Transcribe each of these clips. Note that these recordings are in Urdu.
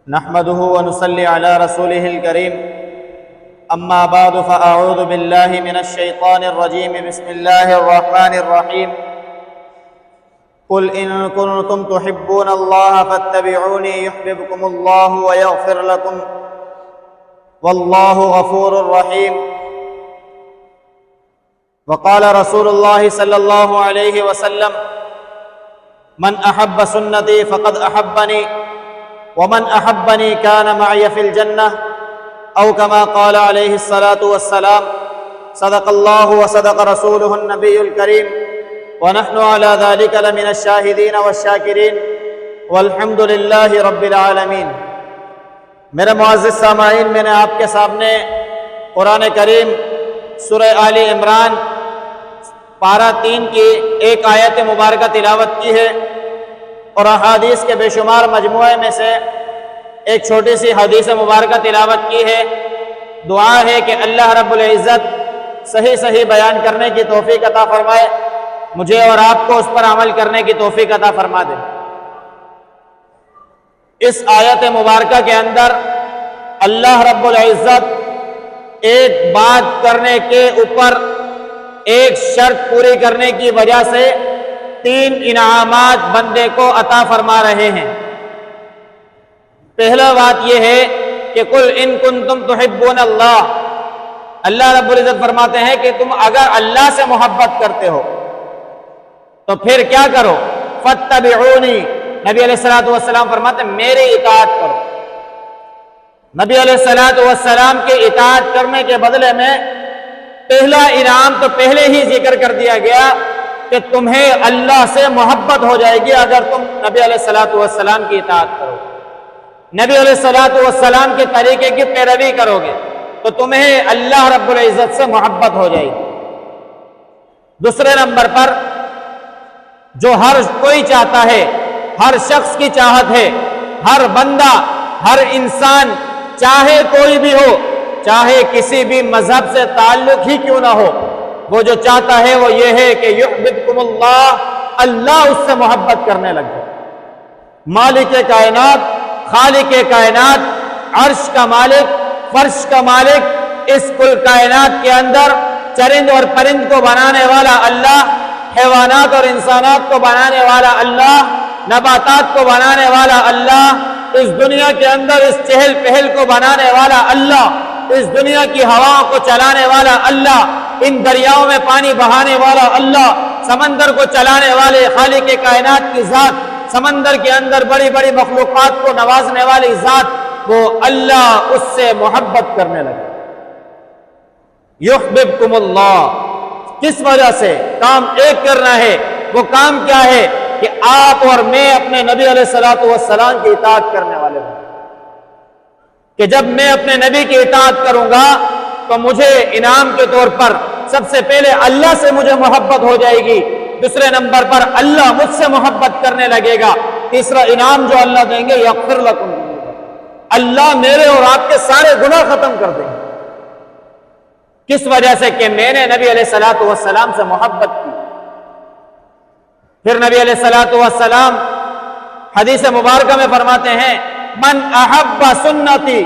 نحمده ونصلي على رسوله الكريم أما بعد فأعوذ بالله من الشيطان الرجيم بسم الله الرحمن الرحيم قل إن كنتم تحبون الله فاتبعوني يحببكم الله ويغفر لكم والله غفور رحيم. وقال رسول الله صلى الله عليه وسلم من أحب سنتي فقد أحبني ومن أحبني كان معي في الجنة أو كما قال عليه الصلاة والسلام. صدق الله وصدق رسوله النبي الكريم ونحن على ذلك لمن الشاهدين والشاكرين والحمد لله رب العالمين. میرے معزز سامعین، میں نے آپ کے سامنے قرآن کریم سورہ آل عمران پارہ 3 کی ایک آیت مبارکہ تلاوت کی ہے اور احادیث کے بے شمار مجموعے میں سے ایک چھوٹی سی حدیث مبارکہ تلاوت کی ہے. دعا ہے کہ اللہ رب العزت صحیح بیان کرنے کی توفیق عطا فرمائے، مجھے اور آپ کو اس پر عمل کرنے کی توفیق عطا فرما دے. اس آیت مبارکہ کے اندر اللہ رب العزت ایک بات کرنے کے اوپر ایک شرط پوری کرنے کی وجہ سے 3 انعامات بندے کو عطا فرما رہے ہیں. پہلا بات یہ ہے کہ قل ان کنتم تحبون اللہ. اللہ رب العزت فرماتے ہیں کہ تم اگر اللہ سے محبت کرتے ہو تو پھر کیا کرو؟ فاتبعونی. نبی علیہ الصلوۃ والسلام فرماتے ہیں میری اطاعت کرو. نبی علیہ الصلوۃ والسلام کے اطاعت کرنے کے بدلے میں پہلا انعام تو پہلے ہی ذکر کر دیا گیا کہ تمہیں اللہ سے محبت ہو جائے گی اگر تم نبی علیہ الصلوۃ والسلام کی اطاعت کرو، نبی علیہ الصلوۃ والسلام کے طریقے کی پیروی کرو گے تو تمہیں اللہ رب العزت سے محبت ہو جائے گی. دوسرے نمبر پر جو ہر کوئی چاہتا ہے، ہر شخص کی چاہت ہے، ہر بندہ، ہر انسان، چاہے کوئی بھی ہو، چاہے کسی بھی مذہب سے تعلق ہی کیوں نہ ہو، وہ جو چاہتا ہے وہ یہ ہے کہ یحببکم اللہ، اللہ اس سے محبت کرنے لگ جائے. مالک کائنات، خالق کائنات، عرش کا مالک، فرش کا مالک، اس کل کائنات کے اندر چرند اور پرند کو بنانے والا اللہ، حیوانات اور انسانات کو بنانے والا اللہ، نباتات کو بنانے والا اللہ، اس دنیا کے اندر اس چہل پہل کو بنانے والا اللہ، اس دنیا کی ہواؤں کو چلانے والا اللہ، ان دریاؤں میں پانی بہانے والا اللہ، سمندر کو چلانے والے خالق کائنات کی ذات، سمندر کے اندر بڑی بڑی مخلوقات کو نوازنے والی ذات، وہ اللہ اس سے محبت کرنے لگے. یحببکم اللہ. کس وجہ سے؟ کام ایک کرنا ہے. وہ کام کیا ہے؟ کہ آپ اور میں اپنے نبی علیہ الصلوۃ والسلام کی اطاعت کرنے والے ہوں. کہ جب میں اپنے نبی کی اطاعت کروں گا تو مجھے انعام کے طور پر سب سے پہلے اللہ سے مجھے محبت ہو جائے گی. دوسرے نمبر پر اللہ مجھ سے محبت کرنے لگے گا. تیسرا انعام جو اللہ دیں گے، یغفر لکم، اللہ میرے اور آپ کے سارے گناہ ختم کر دیں گے. کس وجہ سے؟ کہ میں نے نبی علیہ الصلوۃ والسلام سے محبت کی. پھر نبی علیہ الصلوۃ والسلام حدیث مبارکہ میں فرماتے ہیں من احب سنتی،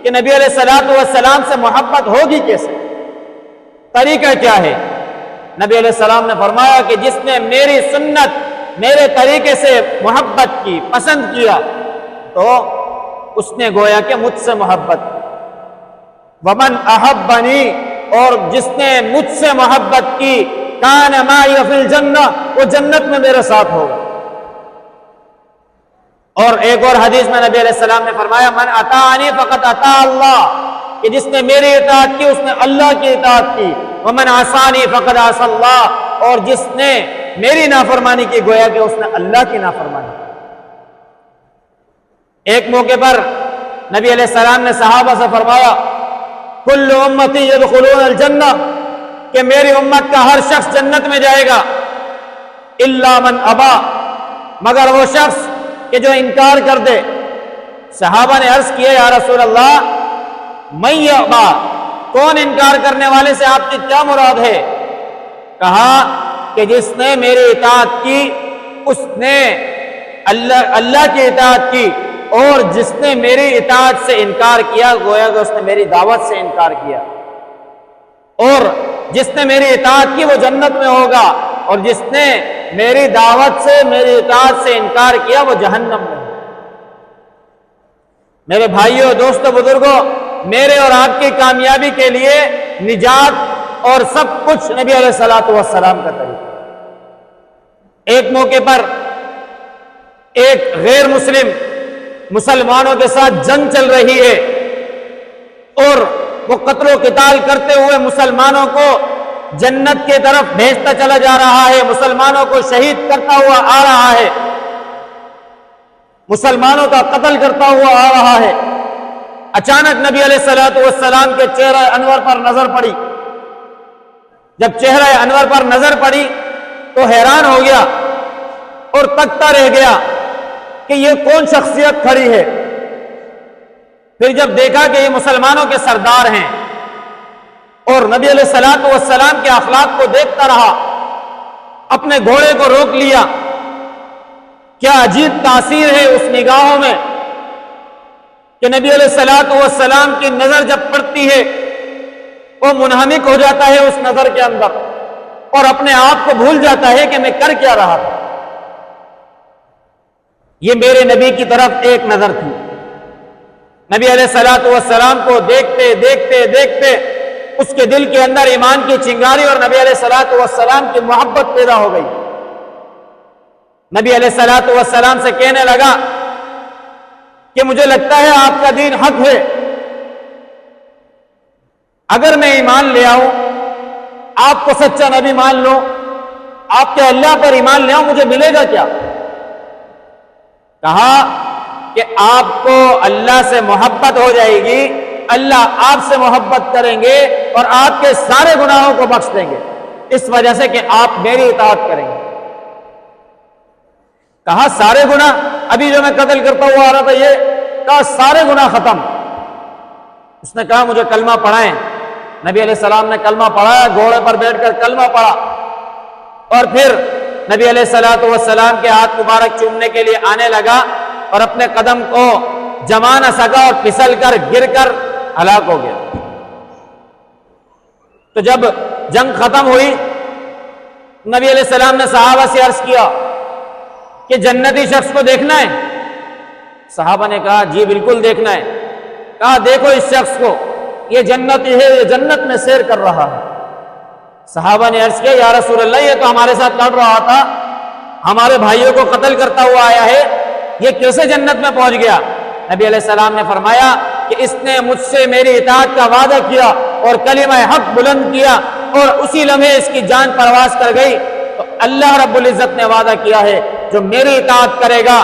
کہ نبی علیہ الصلوۃ والسلام سے محبت ہوگی کیسے؟ طریقہ کیا ہے؟ نبی علیہ السلام نے فرمایا کہ جس نے میری سنت، میرے طریقے سے محبت کی، پسند کیا، تو اس نے گویا کہ مجھ سے محبت کی. ومن احبنی، اور جس نے مجھ سے محبت کی، کان معی فی الجنہ، وہ جنت میں میرے ساتھ ہوگا. اور ایک اور حدیث میں نبی علیہ السلام نے فرمایا من اطاعنی فقد اطاع اللہ، کہ جس نے میری اطاعت کی اس نے اللہ کی اطاعت کی. ومن عصانی فقد عصى اللہ، اور جس نے میری نافرمانی کی گویا کہ اس نے اللہ کی نافرمانی کی. ایک موقع پر نبی علیہ السلام نے صحابہ سے فرمایا کل امتی یدخلون الجنہ، کہ میری امت کا ہر شخص جنت میں جائے گا، الا من ابا، مگر وہ شخص کہ جو انکار کر دے. صحابہ نے عرض کیا یا رسول اللہ من یابا، کون انکار کرنے والے سے آپ کی کیا مراد ہے؟ کہا کہ جس نے میری اطاعت کی اس نے اللہ کی اطاعت کی، اور جس نے میری اطاعت سے انکار کیا گویا کہ اس نے میری دعوت سے انکار کیا، اور جس نے میری اطاعت کی وہ جنت میں ہوگا، اور جس نے میری دعوت سے میری اطاعت سے انکار کیا وہ جہنم میں ہوگا۔ میرے بھائیوں، دوستوں، بزرگوں، میرے اور آپ کی کامیابی کے لیے نجات اور سب کچھ نبی علیہ الصلوۃ والسلام کا طریقہ۔ ایک موقع پر ایک غیر مسلم مسلمانوں کے ساتھ جنگ چل رہی ہے، اور وہ قتل و قتال کرتے ہوئے مسلمانوں کو جنت کی طرف بھیجتا چلا جا رہا ہے، مسلمانوں کو شہید کرتا ہوا آ رہا ہے، مسلمانوں کا قتل کرتا ہوا آ رہا ہے۔ اچانک نبی علیہ الصلوۃ والسلام کے چہرہ انور پر نظر پڑی۔ جب چہرہ انور پر نظر پڑی تو حیران ہو گیا اور تکتا رہ گیا کہ یہ کون شخصیت کھڑی ہے۔ پھر جب دیکھا کہ یہ مسلمانوں کے سردار ہیں اور نبی علیہ الصلوۃ والسلام کے اخلاق کو دیکھتا رہا، اپنے گھوڑے کو روک لیا۔ کیا عجیب تاثیر ہے اس نگاہوں میں کہ نبی علیہ الصلوۃ والسلام کی نظر جب پڑتی ہے وہ منہمک ہو جاتا ہے اس نظر کے اندر، اور اپنے آپ کو بھول جاتا ہے کہ میں کر کیا رہا تھا۔ یہ میرے نبی کی طرف ایک نظر تھی۔ نبی علیہ الصلوۃ والسلام کو دیکھتے دیکھتے دیکھتے اس کے دل کے اندر ایمان کی چنگاری اور نبی علیہ الصلوۃ والسلام کی محبت پیدا ہو گئی۔ نبی علیہ الصلوۃ والسلام سے کہنے لگا کہ مجھے لگتا ہے آپ کا دین حق ہے، اگر میں ایمان لے آؤں، آپ کو سچا نبی مان لوں، آپ کے اللہ پر ایمان لے آؤں، مجھے ملے گا کیا؟ کہا کہ آپ کو اللہ سے محبت ہو جائے گی، اللہ آپ سے محبت کریں گے اور آپ کے سارے گناہوں کو بخش دیں گے، اس وجہ سے کہ آپ میری اطاعت کریں گے۔ کہا سارے گناہ؟ ابھی جو میں قتل کرتا ہوا آ رہا تھا یہ؟ کہا سارے گناہ ختم۔ اس نے کہا مجھے کلمہ پڑھائیں۔ نبی علیہ السلام نے کلمہ پڑھایا، گھوڑے پر بیٹھ کر کلمہ پڑھا، اور پھر نبی علیہ الصلوۃ والسلام کے ہاتھ مبارک چومنے کے لیے آنے لگا اور اپنے قدم کو جما نہ سکا اور پھسل کر گر کر ہلاک ہو گیا۔ تو جب جنگ ختم ہوئی، نبی علیہ السلام نے صحابہ سے عرض کیا کہ جنتی شخص کو دیکھنا ہے؟ صحابہ نے کہا جی بالکل دیکھنا ہے۔ کہا دیکھو اس شخص کو، یہ جنتی ہے، یہ جنت میں سیر کر رہا ہے۔ صحابہ نے عرض کیا یا رسول اللہ یہ تو ہمارے ساتھ لڑ رہا تھا، ہمارے بھائیوں کو قتل کرتا ہوا آیا ہے، یہ کیسے جنت میں پہنچ گیا؟ نبی علیہ السلام نے فرمایا کہ اس نے مجھ سے میری اطاعت کا وعدہ کیا اور کلمہ حق بلند کیا، اور اسی لمحے اس کی جان پرواز کر گئی۔ تو اللہ رب العزت نے وعدہ کیا ہے جو میری اطاعت کرے گا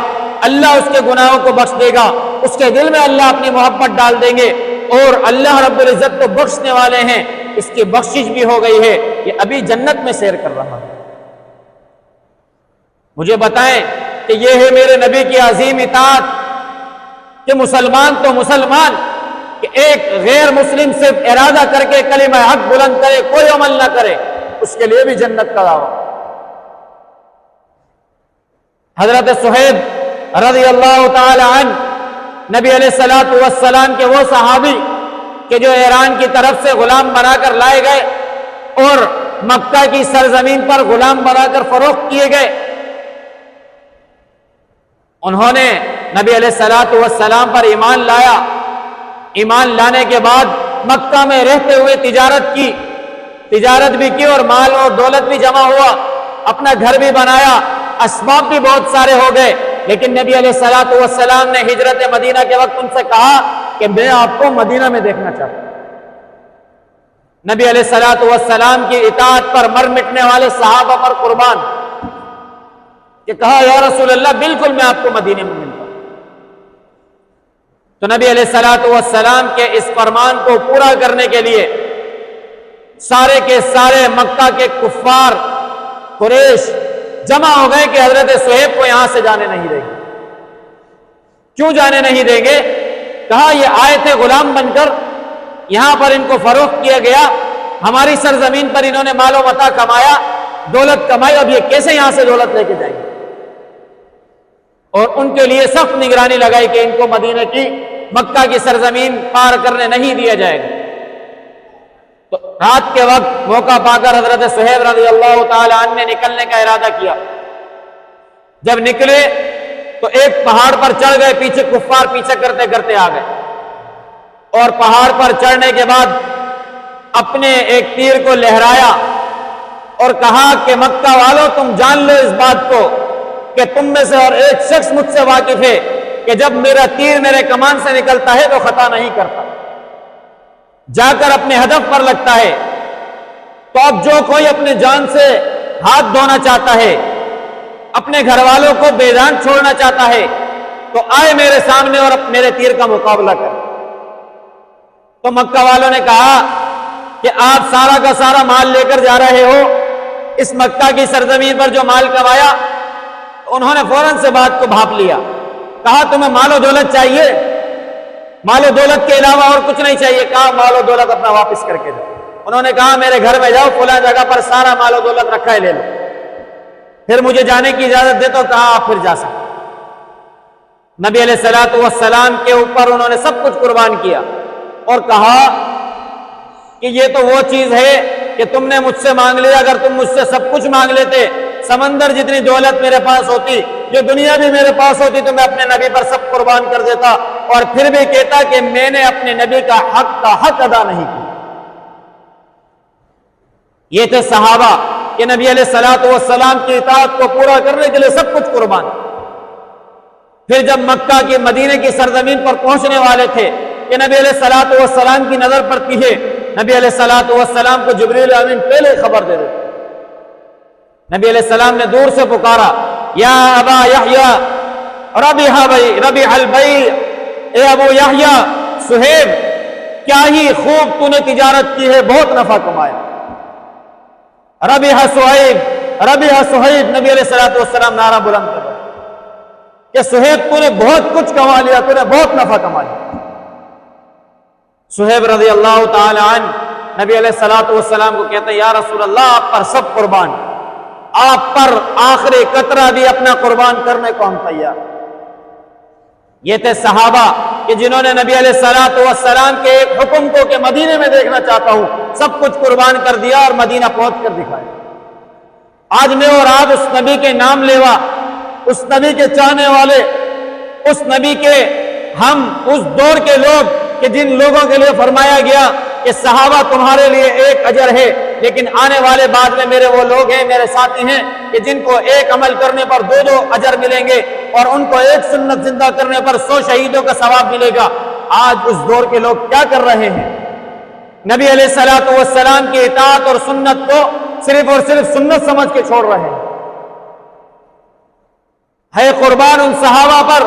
اللہ اس کے گناہوں کو بخش دے گا، اس کے دل میں اللہ اپنی محبت ڈال دیں گے، اور اللہ رب العزت تو بخشنے والے ہیں، اس کی بخشش بھی ہو گئی ہے، یہ ابھی جنت میں سیر کر رہا ہے۔ مجھے بتائیں کہ یہ ہے میرے نبی کی عظیم اطاعت کہ مسلمان تو مسلمان کہ ایک غیر مسلم صرف ارادہ کر کے کلمہ حق بلند کرے، کوئی عمل نہ کرے، اس کے لیے بھی جنت کا دعویٰ۔ حضرت صہیب رضی اللہ تعالی عنہ نبی علیہ الصلوۃ والسلام کے وہ صحابی کہ جو ایران کی طرف سے غلام بنا کر لائے گئے اور مکہ کی سرزمین پر غلام بنا کر فروخت کیے گئے، انہوں نے نبی علیہ الصلوۃ والسلام پر ایمان لایا۔ ایمان لانے کے بعد مکہ میں رہتے ہوئے تجارت بھی کی اور مال اور دولت بھی جمع ہوا، اپنا گھر بھی بنایا، اسباب بھی بہت سارے ہو گئے، لیکن نبی علیہ الصلوۃ والسلام نے ہجرت مدینہ کے وقت ان سے کہا کہ میں آپ کو مدینہ میں دیکھنا چاہتا ہوں۔ نبی علیہ الصلوۃ والسلام کی اطاعت پر مر مٹنے والے صحابہ پر قربان کہ کہا یا رسول اللہ بالکل میں آپ کو مدینے میں ملتا ہوں۔ تو نبی علیہ الصلوۃ والسلام کے اس فرمان کو پورا کرنے کے لیے سارے کے سارے مکہ کے کفار قریش جمع ہو گئے کہ حضرت صہیب کو یہاں سے جانے نہیں دیں گے۔ کیوں جانے نہیں دیں گے؟ کہا یہ آئے تھے غلام بن کر، یہاں پر ان کو فروخت کیا گیا، ہماری سرزمین پر انہوں نے مال و متاع کمایا، دولت کمائی، اب یہ کیسے یہاں سے دولت لے کے جائیں گے؟ اور ان کے لیے سخت نگرانی لگائی کہ ان کو مدینہ کی مکہ کی سرزمین پار کرنے نہیں دیا جائے گا۔ تو رات کے وقت موقع پا کر حضرت صہیب رضی اللہ تعالی عنہ نے نکلنے کا ارادہ کیا۔ جب نکلے تو ایک پہاڑ پر چڑھ گئے، پیچھے کفار پیچھے کرتے کرتے آ گئے، اور پہاڑ پر چڑھنے کے بعد اپنے ایک تیر کو لہرایا اور کہا کہ مکہ والوں تم جان لو اس بات کو کہ تم میں سے اور ایک شخص مجھ سے واقف ہے کہ جب میرا تیر میرے کمان سے نکلتا ہے تو خطا نہیں کرتا، جا کر اپنے ہدف پر لگتا ہے۔ تو اب جو کوئی اپنے جان سے ہاتھ دھونا چاہتا ہے، اپنے گھر والوں کو بے جان چھوڑنا چاہتا ہے، تو آئے میرے سامنے اور میرے تیر کا مقابلہ کرے۔ تو مکہ والوں نے کہا کہ آپ سارا کا سارا مال لے کر جا رہے ہو، اس مکہ کی سرزمین پر جو مال کمایا۔ انہوں نے فوراً سے بات کو بھاپ لیا، کہا تمہیں مال و دولت چاہیے؟ مال و دولت کے علاوہ اور کچھ نہیں چاہیے؟ کہا مال و دولت اپنا واپس کر کے جاؤ۔ انہوں نے کہا میرے گھر میں جاؤ، فلاں جگہ پر سارا مال و دولت رکھا ہے، لے لو، پھر مجھے جانے کی اجازت دے۔ تو کہا آپ پھر جا سکتے۔ نبی علیہ الصلوۃ والسلام کے اوپر انہوں نے سب کچھ قربان کیا اور کہا کہ یہ تو وہ چیز ہے کہ تم نے مجھ سے مانگ لیا، اگر تم مجھ سے سب کچھ مانگ لیتے، سمندر جتنی دولت میرے پاس ہوتی، جو دنیا بھی میرے پاس ہوتی، تو میں اپنے نبی پر سب قربان کر دیتا، اور پھر بھی کہتا کہ میں نے اپنے نبی کا حق ادا نہیں کیا۔ یہ تھے صحابہ کہ نبی علیہ الصلوۃ والسلام کی اطاعت کو پورا کرنے کے لیے سب کچھ قربان۔ پھر جب مکہ کی مدینے کی سرزمین پر پہنچنے والے تھے کہ نبی علیہ الصلوۃ والسلام کی نظر پڑتی ہے، نبی علیہ الصلوۃ والسلام کو جبریل امین پہلے خبر دے دیتے۔ نبی علیہ السلام نے دور سے پکارا، یا ابا یحییٰ ربیح البیع، اے ابو یحییٰ، صہیب کیا ہی خوب تو نے تجارت کی ہے، بہت نفع کمایا۔ ربیح صہیب، نبی علیہ الصلوۃ والسلام نعرہ بلند کر رہے کہ صہیب تو نے بہت کچھ کما لیا، تو نے بہت نفع کما لیا۔ صہیب رضی اللہ تعالی عنہ نبی علیہ الصلوۃ والسلام کو کہتے ہیں یا رسول اللہ، آپ پر سب قربان، آپ پر آخری قطرہ بھی اپنا قربان کرنے کو ہم تیار۔ یہ تھے صحابہ کہ جنہوں نے نبی علیہ الصلوۃ والسلام کے ایک حکم کو کہ مدینے میں دیکھنا چاہتا ہوں، سب کچھ قربان کر دیا اور مدینہ پہنچ کر دکھایا۔ آج میں اور آپ اس نبی کے نام لیوا، اس نبی کے چاہنے والے، اس نبی کے ہم اس دور کے لوگ کہ جن لوگوں کے لیے فرمایا گیا کہ صحابہ تمہارے لیے ایک اجر ہے، لیکن آنے والے بعد میں میرے وہ لوگ ہیں، میرے ساتھی ہیں کہ جن کو ایک عمل کرنے پر 2 اجر ملیں گے، اور ان کو ایک سنت زندہ کرنے پر 100 شہیدوں کا ثواب ملے گا۔ آج اس دور کے لوگ کیا کر رہے ہیں؟ نبی علیہ الصلوۃ والسلام کی اطاعت اور سنت کو صرف اور صرف سنت سمجھ کے چھوڑ رہے ہیں۔ ہے قربان ان صحابہ پر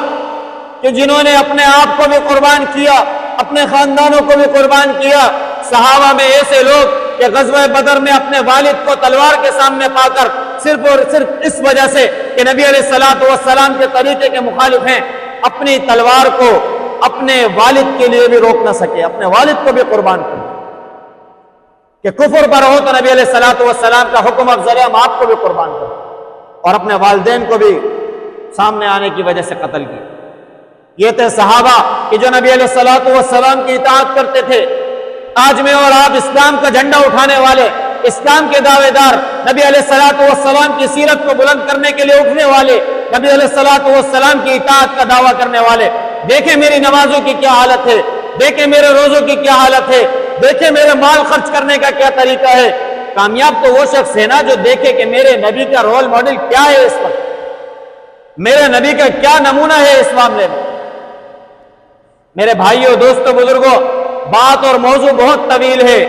کہ جنہوں نے اپنے آپ کو بھی قربان کیا، اپنے خاندانوں کو بھی قربان کیا۔ صحابہ میں ایسے لوگ کہ غزوہ بدر میں اپنے والد کو تلوار کے سامنے پا کر صرف اور صرف اس وجہ سے کہ نبی علیہ الصلوۃ والسلام کے طریقے کے مخالف ہیں، اپنی تلوار کو اپنے والد کے لیے بھی روک نہ سکے، اپنے والد کو بھی قربان کر کہ کفر پر ہو تو نبی علیہ الصلوۃ والسلام کا حکم افضل ہے، ہم آپ کو بھی قربان کریں، اور اپنے والدین کو بھی سامنے آنے کی وجہ سے قتل کیا۔ یہ تھے صحابہ کہ جو نبی علیہ الصلوۃ والسلام کی اطاعت کرتے تھے۔ آج میں اور آپ اسلام کا جھنڈا اٹھانے والے، اسلام کے دعوے دار، نبی علیہ الصلوۃ والسلام کی سیرت کو بلند کرنے کے لیے اٹھنے والے، نبی علیہ الصلوۃ والسلام کی اطاعت کا دعویٰ کرنے والے، دیکھیں میری نمازوں کی کیا حالت ہے، دیکھیں میرے روزوں کی کیا حالت ہے، دیکھیں میرے مال خرچ کرنے کا کیا طریقہ ہے۔ کامیاب تو وہ شخص ہے نا جو دیکھے کہ میرے نبی کا رول ماڈل کیا ہے، اس وقت میرے نبی کا کیا نمونہ ہے اس معاملے میں۔ میرے بھائیوں، دوستوں، بزرگوں، بات اور موضوع بہت طویل ہے،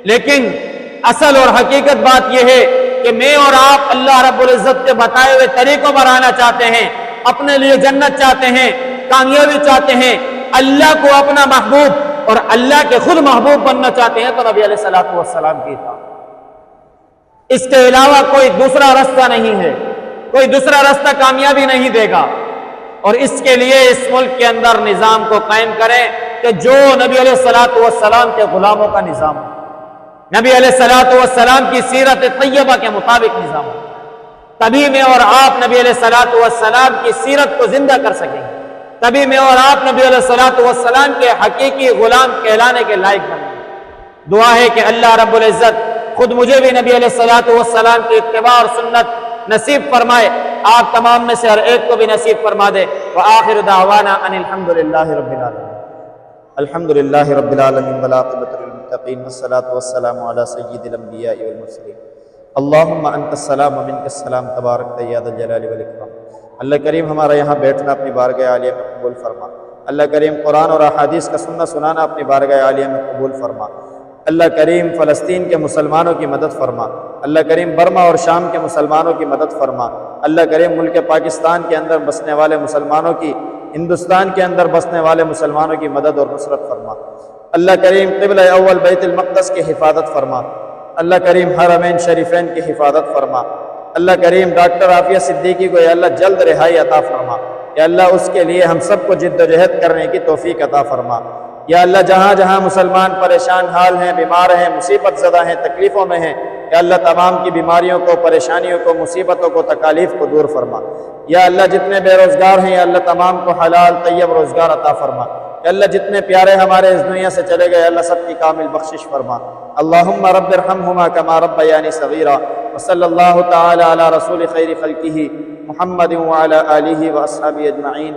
لیکن اصل اور حقیقت بات یہ ہے کہ میں اور آپ اللہ رب العزت کے بتائے ہوئے طریقوں پر آنا چاہتے ہیں، اپنے لیے جنت چاہتے ہیں، کامیابی چاہتے ہیں، اللہ کو اپنا محبوب اور اللہ کے خود محبوب بننا چاہتے ہیں، تو نبی علیہ الصلوۃ والسلام کی اطاعت، اس کے علاوہ کوئی دوسرا راستہ نہیں ہے، کوئی دوسرا راستہ کامیابی نہیں دے گا۔ اور اس کے لیے اس ملک کے اندر نظام کو قائم کریں کہ جو نبی علیہ الصلوۃ والسلام کے غلاموں کا نظام ہو، نبی علیہ الصلوۃ والسلام کی سیرت طیبہ کے مطابق نظام ہو۔ تبھی میں اور آپ نبی علیہ الصلوۃ والسلام کی سیرت کو زندہ کر سکیں گے، تبھی میں اور آپ نبی علیہ الصلوۃ والسلام کے حقیقی غلام کہلانے کے لائق بنیں گے۔ دعا ہے کہ اللہ رب العزت خود مجھے بھی نبی علیہ الصلوۃ والسلام کی اتباع اور سنت نصیب فرمائے، آپ تمام میں سے ہر ایک کو بھی نصیب فرما دے۔ وآخر دعوانا ان الحمد للہ رب العالمین۔ الحمد للہ رب العالمین والعاقبۃ للمتقین والصلاۃ والسلام علی سید الانبیاء والمرسلین۔ اللہم انت السلام ومنک السلام تبارک یا ذا الجلال والاکرام۔ اللہ کریم ہمارا یہاں بیٹھنا اپنی بارگاہ عالیہ میں قبول فرما۔ اللہ کریم قرآن اور احادیث کا سننا سنانا اپنی بارگاہ عالیہ میں قبول فرما۔ اللہ کریم فلسطین کے مسلمانوں کی مدد فرما۔ اللہ کریم برما اور شام کے مسلمانوں کی مدد فرما۔ اللہ کریم ملک پاکستان کے اندر بسنے والے مسلمانوں کی، ہندوستان کے اندر بسنے والے مسلمانوں کی مدد اور نصرت فرما۔ اللہ کریم قبلہ اول بیت المقدس کی حفاظت فرما۔ اللہ کریم حرمین شریفین کی حفاظت فرما۔ اللہ کریم ڈاکٹر عافیہ صدیقی کو یا اللہ جلد رہائی عطا فرما۔ یا اللہ اس کے لیے ہم سب کو جد و جہد کرنے کی توفیق عطا فرما۔ یا اللہ جہاں جہاں مسلمان پریشان حال ہیں، بیمار ہیں، مصیبت زدہ ہیں، تکلیفوں میں ہیں، یا اللہ تمام کی بیماریوں کو، پریشانیوں کو، مصیبتوں کو، تکالیف کو دور فرما۔ یا اللہ جتنے بے روزگار ہیں یا اللہ تمام کو حلال طیب روزگار عطا فرما۔ یا اللہ جتنے پیارے ہمارے اس دنیا سے چلے گئے اللہ سب کی کامل بخشش فرما۔ اللہم رب ارحمہما کما ربیانی صغیرا، وصلی اللہ تعالی علی رسول خیر خلقہ محمد وعلی آلہ واصحابہ اجمعین۔